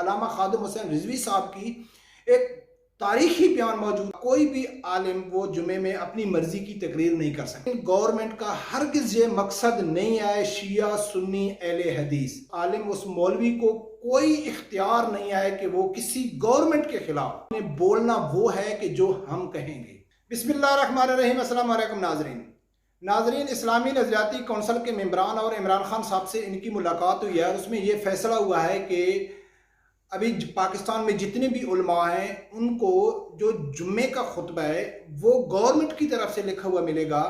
अल्लामा खादिम हुसैन रिजवी साहब की एक तारीखी बयान मौजूद। कोई भी आलिम वो जुमे में अपनी मर्जी की तकरीर नहीं कर सकते। गवर्नमेंट का हरगिज ये मकसद नहीं है शिया सुन्नी अहले हदीस। आलिम उस मौलवी को कोई इख्तियार नहीं है कि वो किसी गवर्नमेंट के खिलाफ बोलना वो है कि जो हम कहेंगे। बिस्मिल्लाहिर्रहमानिर्रहीम। अस्सलाम वालेकुम नाजरीन, इस्लामी नज़रियाती कौंसल के मेंबरान और इमरान खान साहब से इनकी मुलाकात हुई है और उसमें यह फैसला हुआ है कि अभी पाकिस्तान में जितने भी उलमा हैं उनको जो जुम्मे का खुतबा है वो गवर्नमेंट की तरफ से लिखा हुआ मिलेगा।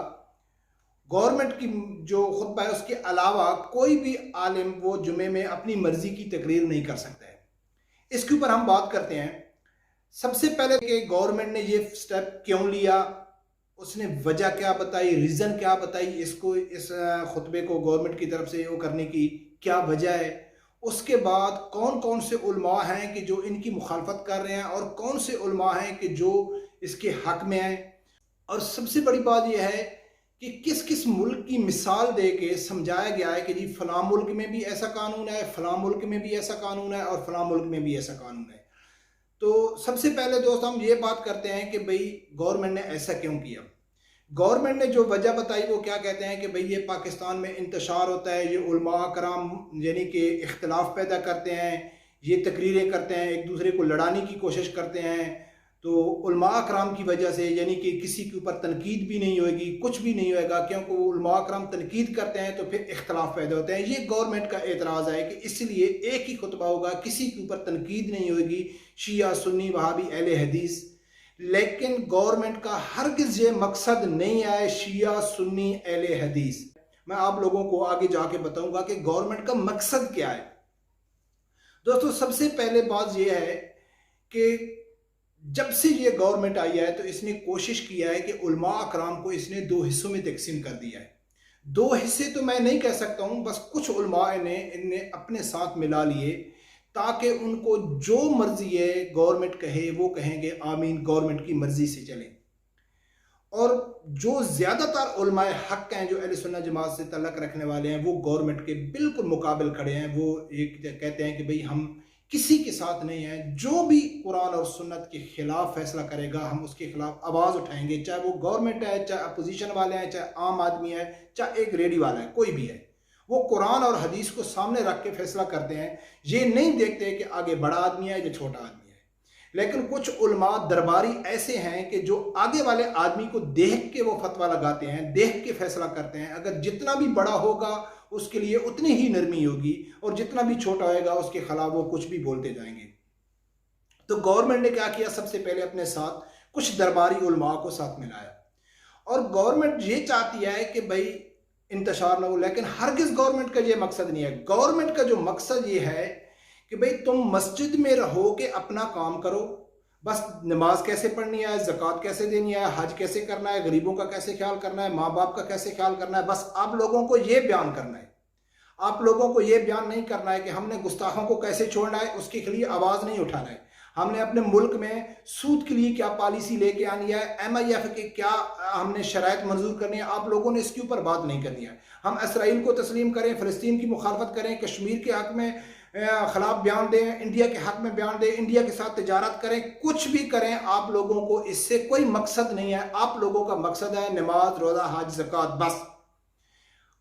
गवर्नमेंट की जो खुतबा है उसके अलावा कोई भी आलिम वो जुम्मे में अपनी मर्जी की तकरीर नहीं कर सकता है। इसके ऊपर हम बात करते हैं। सबसे पहले कि गवर्नमेंट ने ये स्टेप क्यों लिया, उसने वजह क्या बताई, रीज़न क्या बताई, इसको इस खुतबे को गवर्नमेंट की तरफ से वो करने की क्या वजह है। उसके बाद कौन कौन से उलमा हैं कि जो इनकी मुखालफत कर रहे हैं और कौन से उलमा हैं कि जो इसके हक में हैं। और सबसे बड़ी बात यह है कि किस किस मुल्क की मिसाल दे के समझाया गया है कि जी फलां मुल्क में भी ऐसा कानून है, फलां मुल्क में भी ऐसा कानून है और फलां मुल्क में भी ऐसा कानून है। तो सबसे पहले दोस्त हम ये बात करते हैं कि भाई गवर्नमेंट ने ऐसा क्यों किया। गवर्नमेंट ने जो वजह बताई वो क्या कहते हैं कि भाई ये पाकिस्तान में इंतशार होता है, ये उलमा कराम यानी कि इख्तलाफ पैदा करते हैं, ये तकरीरें करते हैं, एक दूसरे को लड़ाने की कोशिश करते हैं। तो उलमा कराम की वजह से यानी कि किसी के ऊपर तनकीद भी नहीं होगी, कुछ भी नहीं होएगा, क्योंकि वो उलमा कराम तनकीद करते हैं तो फिर इख्तलाफ पैदा होते हैं। ये गवर्नमेंट का एतराज़ है कि इसलिए एक ही खुतबा होगा, किसी के ऊपर तनकीद नहीं होगी, शिया सुन्नी वहाबी अहले हदीस। लेकिन गवर्नमेंट का हरगिज ये मकसद नहीं है शिया सुन्नी अहले हदीस। मैं आप लोगों को आगे जाके बताऊंगा कि गवर्नमेंट का मकसद क्या है। दोस्तों सबसे पहले बात यह है कि जब से ये गवर्नमेंट आई है तो इसने कोशिश किया है कि उलमा अकराम को इसने दो हिस्सों में तकसीम कर दिया है। दो हिस्से तो मैं नहीं कह सकता हूं, बस कुछ उलमा ने इन्हें अपने साथ मिला लिए ताकि उनको जो मर्जी है गवर्नमेंट कहे वो कहेंगे आमीन, गवर्नमेंट की मर्जी से चलें। और जो ज़्यादातर उलमाए हक हैं जो अहले सुन्नत जमात से तल्लुक़ रखने वाले हैं वो गवर्नमेंट के बिल्कुल मुकाबिल खड़े हैं। वो एक कहते हैं कि भाई हम किसी के साथ नहीं हैं, जो भी कुरान और सुन्नत के खिलाफ फैसला करेगा हम उसके खिलाफ आवाज़ उठाएंगे, चाहे वो गवर्नमेंट है, चाहे अपोजिशन वाले हैं, चाहे आम आदमी है, चाहे एक रेडी वाला है, कोई भी है। वो कुरान और हदीस को सामने रख के फैसला करते हैं। ये नहीं देखते कि आगे बड़ा आदमी है या छोटा आदमी है। लेकिन कुछ उलमा दरबारी ऐसे हैं कि जो आगे वाले आदमी को देख के वो फतवा लगाते हैं, देख के फैसला करते हैं। अगर जितना भी बड़ा होगा उसके लिए उतनी ही नरमी होगी और जितना भी छोटा होगा उसके खिलाफ वो कुछ भी बोलते जाएंगे। तो गवर्नमेंट ने क्या किया, सबसे पहले अपने साथ कुछ दरबारी उलमा को साथ मिलाया। और गवर्नमेंट ये चाहती है कि भाई इंतशार ना हो, लेकिन हरगिज गवर्नमेंट का ये मकसद नहीं है। गवर्नमेंट का जो मकसद ये है कि भाई तुम मस्जिद में रहो के अपना काम करो, बस नमाज कैसे पढ़नी है, ज़कात कैसे देनी है, हज कैसे करना है, गरीबों का कैसे ख्याल करना है, माँ बाप का कैसे ख्याल करना है, बस आप लोगों को ये बयान करना है। आप लोगों को ये बयान नहीं करना है कि हमने गुस्ताखों को कैसे छोड़ना है, उसके लिए आवाज़ नहीं उठाना है। हमने अपने मुल्क में सूद के लिए क्या पॉलिसी लेके आनी है, MIF के क्या हमने शराइत मंजूर करनी है, आप लोगों ने इसके ऊपर बात नहीं करनी है। हम इसराइल को तस्लीम करें, फ़लस्तीन की मुखालफत करें, कश्मीर के हक़ में खिलाफ बयान दें, इंडिया के हक़ में बयान दें, इंडिया के साथ तिजारत करें, कुछ भी करें, आप लोगों को इससे कोई मकसद नहीं है। आप लोगों का मकसद है नमाज, रोज़ा, हज, ज़कात, बस।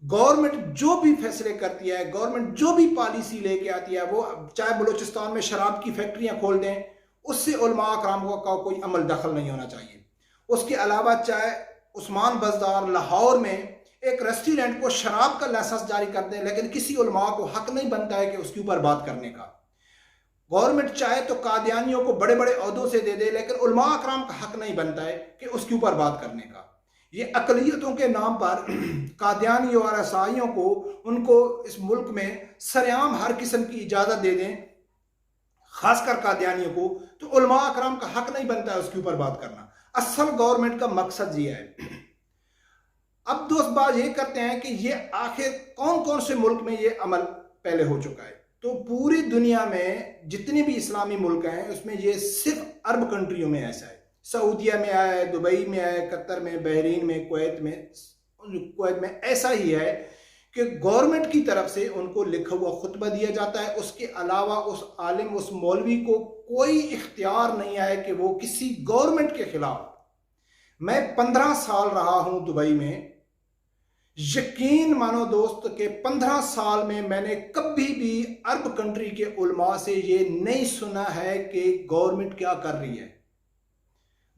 गवर्नमेंट जो भी फैसले करती है, गवर्नमेंट जो भी पॉलिसी लेके आती है, वो चाहे बलूचिस्तान में शराब की फैक्ट्रियां खोल दें, उससे उलमा अकराम का कोई अमल दखल नहीं होना चाहिए। उसके अलावा चाहे उस्मान बज़दार लाहौर में एक रेस्टोरेंट को शराब का लाइसेंस जारी कर दें, लेकिन किसी उलमा को हक नहीं बनता है कि उसके ऊपर बात करने का। गवर्नमेंट चाहे तो कादियानियों को बड़े बड़े ओहदों से दे दे, लेकिन उलमा अकराम का हक नहीं बनता है कि उसके ऊपर बात करने का। ये अकलियतों के नाम पर कादियानियों और ईसाइयों को उनको इस मुल्क में सरेआम हर किस्म की इजाज़त दे दें, खासकर कादियानियों को, तो उलमा अकराम का हक नहीं बनता है उसके ऊपर बात करना। असल गवर्नमेंट का मकसद ये है। अब दोस्त बात ये करते हैं कि ये आखिर कौन कौन से मुल्क में ये अमल पहले हो चुका है। तो पूरी दुनिया में जितने भी इस्लामी मुल्क हैं उसमें ये सिर्फ अरब कंट्रियों में ऐसा है। सऊदिया में आया, दुबई में आया, कतर में, बहरीन में, कुवैत में ऐसा ही है कि गवर्नमेंट की तरफ से उनको लिखा हुआ खुतबा दिया जाता है। उसके अलावा उस आलिम, उस मौलवी को कोई इख्तियार नहीं है कि वो किसी गवर्नमेंट के खिलाफ। मैं 15 साल रहा हूं दुबई में, यकीन मानो दोस्त के 15 साल में मैंने कभी भी अरब कंट्री के उलमा से ये नहीं सुना है कि गवर्नमेंट क्या कर रही है।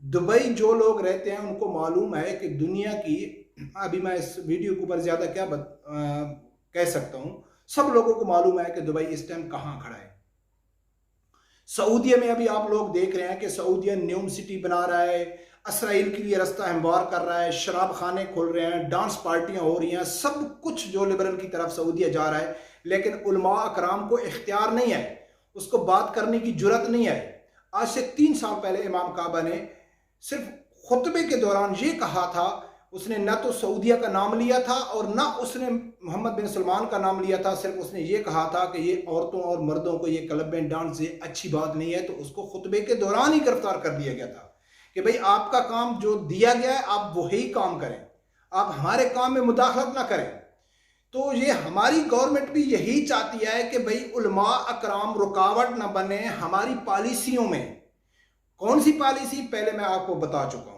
दुबई जो लोग रहते हैं उनको मालूम है कि दुनिया की, अभी मैं इस वीडियो के ऊपर ज्यादा क्या कह सकता हूं, सब लोगों को मालूम है कि दुबई इस टाइम कहां खड़ा है। सऊदीया में अभी आप लोग देख रहे हैं कि सऊदीया न्यूम सिटी बना रहा है, इसराइल के लिए रास्ता हमवार कर रहा है, शराब खाने खोल रहे हैं, डांस पार्टियां हो रही हैं, सब कुछ जो लिबरल की तरफ सऊदीया जा रहा है। लेकिन उलमा अकराम को इख्तियार नहीं है, उसको बात करने की जुर्रत नहीं है। आज से 3 साल पहले इमाम काबा ने सिर्फ खुतबे के दौरान ये कहा था, उसने न तो सऊदीया का नाम लिया था और न उसने मोहम्मद बिन सलमान का नाम लिया था, सिर्फ उसने ये कहा था कि ये औरतों और मर्दों को ये क्लब में डांस ये अच्छी बात नहीं है। तो उसको खुतबे के दौरान ही गिरफ्तार कर दिया गया था कि भाई आपका काम जो दिया गया है आप वही काम करें, आप हमारे काम में मुदाखलत ना करें। तो ये हमारी गवर्नमेंट भी यही चाहती है कि भाई उलमा अकराम रुकावट ना बने हमारी पॉलिसियों में। कौन सी पॉलिसी, पहले मैं आपको बता चुका हूं।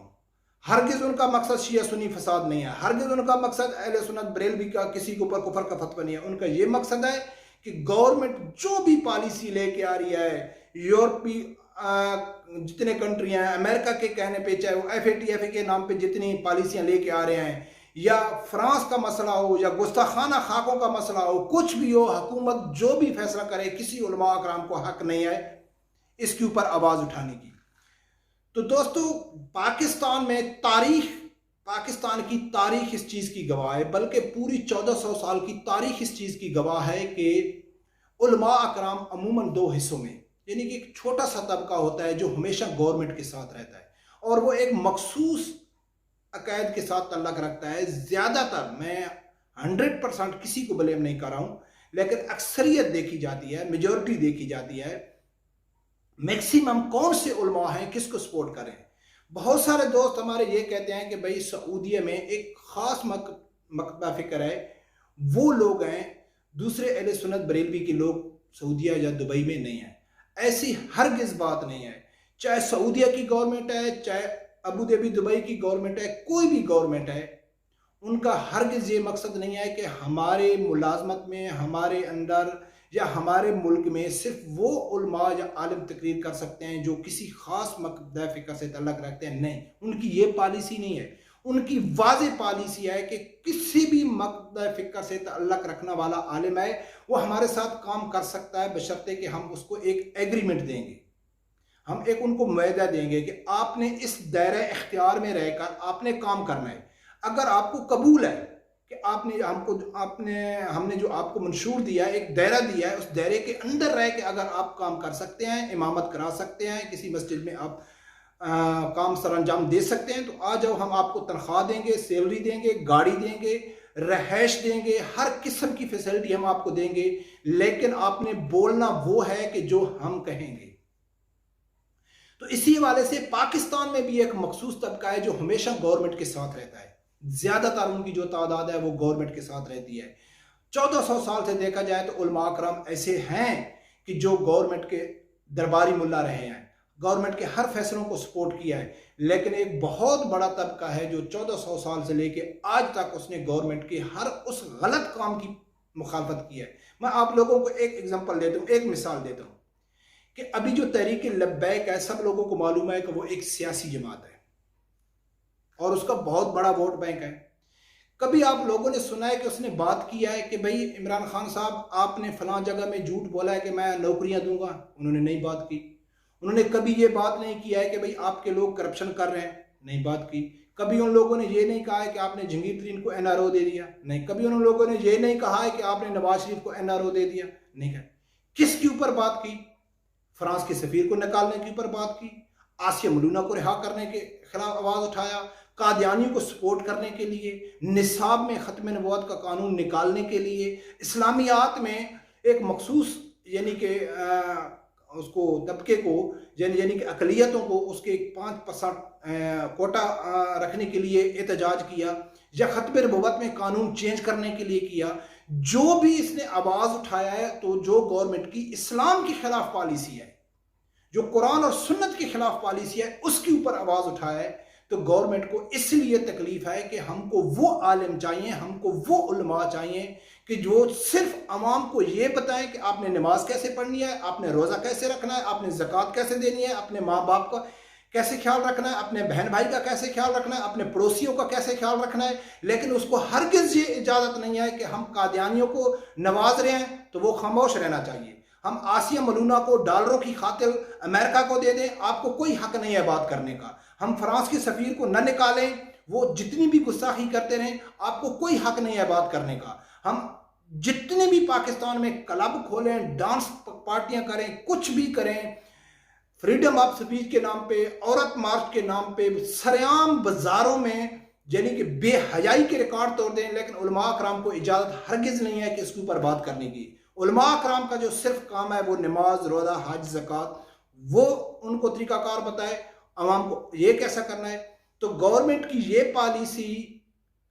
हरगिज उनका मकसद शिया सुन्नी फसाद नहीं है, हरगिज उनका मकसद अहले सुन्नत बरेलवी का किसी के ऊपर कुफर का फतवा नहीं है। उनका ये मकसद है कि गवर्नमेंट जो भी पॉलिसी लेके आ रही है, यूरोपीय जितने कंट्री हैं, अमेरिका के कहने पे, चाहे वो FATF के नाम पे जितनी पॉलिसियां लेके आ रहे हैं, या फ्रांस का मसला हो या गुस्ताखाना खाकों का मसला हो, कुछ भी हो, हुकूमत जो भी फैसला करे, किसी उलमा अकराम को हक नहीं है इसके ऊपर आवाज उठाने की। तो दोस्तों, पाकिस्तान की तारीख इस चीज की गवाह है, बल्कि पूरी 1400 साल की तारीख इस चीज की गवाह है कि उलमा अकराम अमूमन 2 हिस्सों में, यानी कि एक छोटा सा तबका होता है जो हमेशा गवर्नमेंट के साथ रहता है और वो एक मखसूस अकायद के साथ तल्लक रखता है। ज्यादातर, मैं 100% किसी को ब्लेम नहीं कर रहा हूं, लेकिन अक्सरियत देखी जाती है, मेजोरिटी देखी जाती है, मैक्सिमम कौन से उलमा हैं किसको सपोर्ट करें। बहुत सारे दोस्त हमारे ये कहते हैं कि भाई सऊदीया में एक खास मकतबा फिक्र है, वो लोग हैं, दूसरे अहले सुन्नत बरेलवी के लोग सऊदीया या दुबई में नहीं है। ऐसी हरगिज बात नहीं है। चाहे सऊदीया की गवर्नमेंट है, चाहे अबू धाबी दुबई की गवर्नमेंट है, कोई भी गवर्नमेंट है, उनका हरगिज ये मकसद नहीं है कि हमारे मुलाजमत में, हमारे अंदर या हमारे मुल्क में सिर्फ वो उलमा या आलिम तकरीर कर सकते हैं जो किसी खास मकसद फिक्र से तल्लक रखते हैं। नहीं, उनकी ये पॉलिसी नहीं है। उनकी वाज़ेह पॉलिसी है कि किसी भी मकसद फिक्र से तल्लक रखने वाला आलिम है वो हमारे साथ काम कर सकता है, बशर्ते कि हम उसको एक एग्रीमेंट देंगे, हम एक उनको मुआहदा देंगे कि आपने इस दायरे इख्तियार में रहकर आपने काम करना है। अगर आपको कबूल है कि हमने जो आपको मंशूर दिया है, एक दायरा दिया है, उस दायरे के अंदर रह के अगर आप काम कर सकते हैं, इमामत करा सकते हैं, किसी मस्जिद में आप काम सरअंजाम दे सकते हैं, तो आ जाओ, हम आपको तनख्वाह देंगे, सैलरी देंगे, गाड़ी देंगे, रहायश देंगे, हर किस्म की फैसिलिटी हम आपको देंगे। लेकिन आपने बोलना वो है कि जो हम कहेंगे। तो इसी हवाले से पाकिस्तान में भी एक मखसूस तबका है जो हमेशा गवर्नमेंट के साथ रहता है। ज्यादातर उनकी जो तादाद है वो गवर्नमेंट के साथ रहती है। 1400 साल से देखा जाए तो उलमा अकराम ऐसे हैं कि जो गवर्नमेंट के दरबारी मुल्ला रहे हैं, गवर्नमेंट के हर फैसलों को सपोर्ट किया है। लेकिन एक बहुत बड़ा तबका है जो 1400 साल से लेके आज तक उसने गवर्नमेंट के हर उस गलत काम की मुखालफत की है। मैं आप लोगों को एक एग्जांपल देता हूँ, एक मिसाल देता हूँ कि अभी जो तहरीक लब्बैक है, सब लोगों को मालूम है कि वो एक सियासी जमात है और उसका बहुत बड़ा वोट बैंक है। कभी आप लोगों ने सुना है कि उसने बात किया है कि भाई इमरान खान साहब आपने फलां जगह में झूठ बोला है कि मैं नौकरियां दूंगा? उन्होंने नहीं बात की। उन्होंने कभी ये बात नहीं किया है कि भाई आपके लोग करप्शन कर रहे हैं, नहीं बात की। कभी उन लोगों ने ये नहीं कहा है कि आपने जहांगीर तरीन को NRO दे दिया, नहीं। कभी उन लोगों ने ये नहीं कहा है कि आपने नवाज शरीफ को NRO दे दिया, नहीं कहा। किसके ऊपर बात की? फ्रांस के सफीर को निकालने के ऊपर बात की, आसिया मलूना को रिहा करने के खिलाफ आवाज उठाया, कादियानियों को सपोर्ट करने के लिए, निसाब में खत्म नबूवत का कानून निकालने के लिए, इस्लामियात में एक मखसूस यानी कि उसको तबके को यानी कि अकलियतों को उसके 5% कोटा रखने के लिए एहतजाज किया, या खत्म नबुव्वत में कानून चेंज करने के लिए किया, जो भी इसने आवाज़ उठाया है, तो जो गवर्नमेंट की इस्लाम के खिलाफ पॉलिसी है, जो कुरान और सुन्नत के खिलाफ पॉलिसी है, उसके ऊपर आवाज़ उठाया है। तो गवर्नमेंट को इसलिए तकलीफ है कि हमको वो आलिम चाहिए, हमको वो उलमा चाहिए कि जो सिर्फ अवाम को ये बताएं कि आपने नमाज कैसे पढ़नी है, आपने रोज़ा कैसे रखना है, आपने ज़कात कैसे देनी है, अपने माँ बाप का कैसे ख्याल रखना है, अपने बहन भाई का कैसे ख्याल रखना है, अपने पड़ोसियों का कैसे ख्याल रखना है। लेकिन उसको हरगिज़ ये इजाज़त नहीं है कि हम कादियानियों को नवाज रहे हैं तो वो खामोश रहना चाहिए। हम आसिया मलूना को डॉलरों की खातिर अमेरिका को दे दें, आपको कोई हक नहीं है बात करने का। हम फ्रांस के सफ़ीर को न निकालें, वो जितनी भी गुस्ताखी करते रहें, आपको कोई हक नहीं है बात करने का। हम जितने भी पाकिस्तान में क्लब खोलें, डांस पार्टियां करें, कुछ भी करें, फ्रीडम ऑफ स्पीच के नाम पे, औरत मार्च के नाम पे, सरेआम बाजारों में यानी कि बेहयाई के रिकॉर्ड तोड़ दें, लेकिन उलमा कराम को इजाज़त हरगिज़ नहीं है कि इसके ऊपर बात करने की। उलमा कराम का जो सिर्फ काम है वो नमाज, रोज़ा, हज, ज़कात, वो उनको तरीकाकार बताए, आवाम को ये कैसा करना है। तो गवर्नमेंट की ये पॉलिसी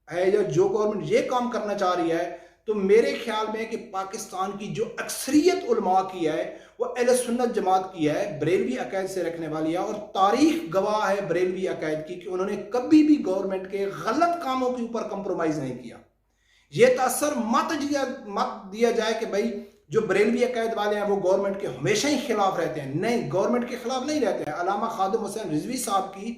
है, या जो गवर्नमेंट ये काम करना चाह रही है, तो मेरे ख्याल में कि पाकिस्तान की जो अक्सरियत उलमा की है वो अहले सुन्नत जमात की है, बरेलवी अकायद से रखने वाली है, और तारीख गवाह है बरेलवी अकायद की कि उन्होंने कभी भी गवर्नमेंट के गलत कामों के ऊपर कंप्रोमाइज़ नहीं किया। ये तासर मत दिया जाए कि भाई जो बरेलवी अकायद वाले हैं वो गवर्नमेंट के हमेशा ही खिलाफ रहते हैं। नहीं, गवर्नमेंट के खिलाफ नहीं रहते हैं। अल्लामा खादिम हुसैन रिजवी साहब की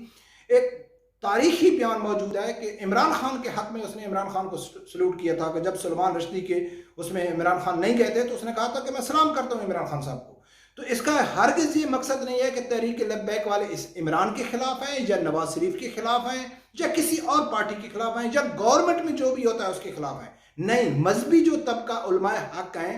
एक तारीखी बयान मौजूद है कि इमरान खान के हक में उसने इमरान खान को सल्यूट किया था कि जब सलमान रश्दी के उसमें इमरान खान नहीं गए थे तो उसने कहा था कि मैं सलाम करता हूँ इमरान खान साहब को। तो इसका हरगिज़ ये मकसद नहीं है कि तहरीक लब्बैक वाले इस इमरान के खिलाफ हैं, या नवाज शरीफ के खिलाफ हैं, या किसी और पार्टी के खिलाफ हैं, या गवर्नमेंट में जो भी होता है उसके खिलाफ हैं। नहीं, मजहबी जो तबका उलमाए हक हैं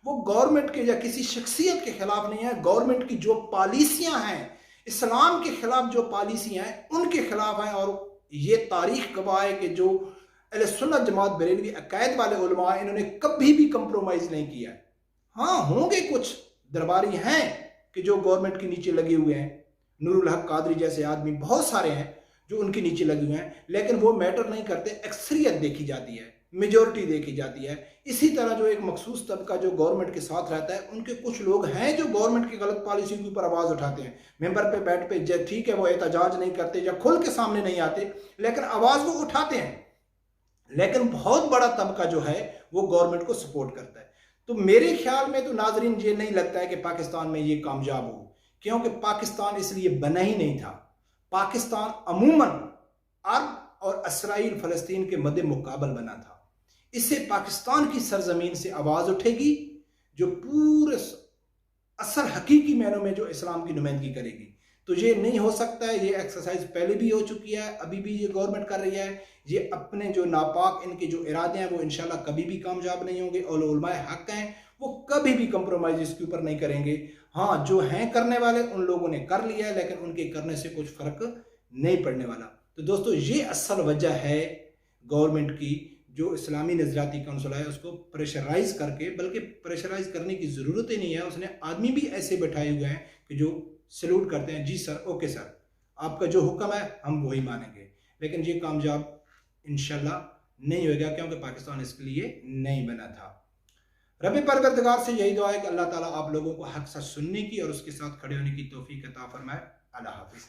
वो गवर्नमेंट के या किसी शख्सियत के खिलाफ नहीं है। गवर्नमेंट की जो पॉलिसियां हैं, इस्लाम के खिलाफ जो पॉलिसियां हैं, उनके खिलाफ हैं। और ये तारीख गवाह है कि जो अहले सुन्नत जमात बरेलवी अकायद वाले उलमा हैं, इन्होंने कभी भी कंप्रोमाइज़ नहीं किया है। हाँ, होंगे कुछ दरबारी हैं कि जो गवर्नमेंट के नीचे लगे हुए हैं, नूरुल हक कादरी जैसे आदमी बहुत सारे हैं जो उनके नीचे लगे हुए हैं, लेकिन वो मैटर नहीं करते। अक्सरियत देखी जाती है, मेजोरिटी देखी जाती है। इसी तरह जो एक मखसूस तबका जो गवर्नमेंट के साथ रहता है, उनके कुछ लोग हैं जो गवर्नमेंट की गलत पॉलिसी के ऊपर आवाज़ उठाते हैं। मेंबर पे बैठ पे ठीक है, वो एहतजाज नहीं करते या खुल के सामने नहीं आते, लेकिन आवाज़ वो उठाते हैं। लेकिन बहुत बड़ा तबका जो है वो गवर्नमेंट को सपोर्ट करता है। तो मेरे ख्याल में तो नाजरीन ये नहीं लगता है कि पाकिस्तान में ये कामयाब हो, क्योंकि पाकिस्तान इसलिए बना ही नहीं था। पाकिस्तान अमूमन अरब और इसराइल फ़लस्तीन के मद्दे मुकाबल बना था। इससे पाकिस्तान की सरजमीन से आवाज़ उठेगी जो पूरे असल हकीकी मायनों में जो इस्लाम की नुमाइंदगी करेगी। तो ये नहीं हो सकता है। ये एक्सरसाइज पहले भी हो चुकी है, अभी भी ये गवर्नमेंट कर रही है। ये अपने जो नापाक इनके जो इरादे हैं वो इंशाल्लाह कभी भी कामयाब नहीं होंगे, और उलमाए हक हैं वो कभी भी कंप्रोमाइज इसके ऊपर नहीं करेंगे। हाँ, जो हैं करने वाले उन लोगों ने कर लिया है, लेकिन उनके करने से कुछ फ़र्क नहीं पड़ने वाला। तो दोस्तों, ये असल वजह है गवर्नमेंट की जो इस्लामी नज़रियाती काउंसिल है उसको प्रेशराइज करके, बल्कि प्रेशराइज करने की ज़रूरत ही नहीं है, उसने आदमी भी ऐसे बैठाए हुए हैं कि जो सल्यूट करते हैं, जी सर, ओके सर, आपका जो हुक्म है हम वही मानेंगे। लेकिन ये कामयाब इंशाल्लाह नहीं होगा, क्योंकि पाकिस्तान इसके लिए नहीं बना था। रब परवरदिगार से यही दुआ है कि अल्लाह ताला आप लोगों को हक सच सुनने की और उसके साथ खड़े होने की तौफीक अता फरमाए। अल्लाह हाफिज़।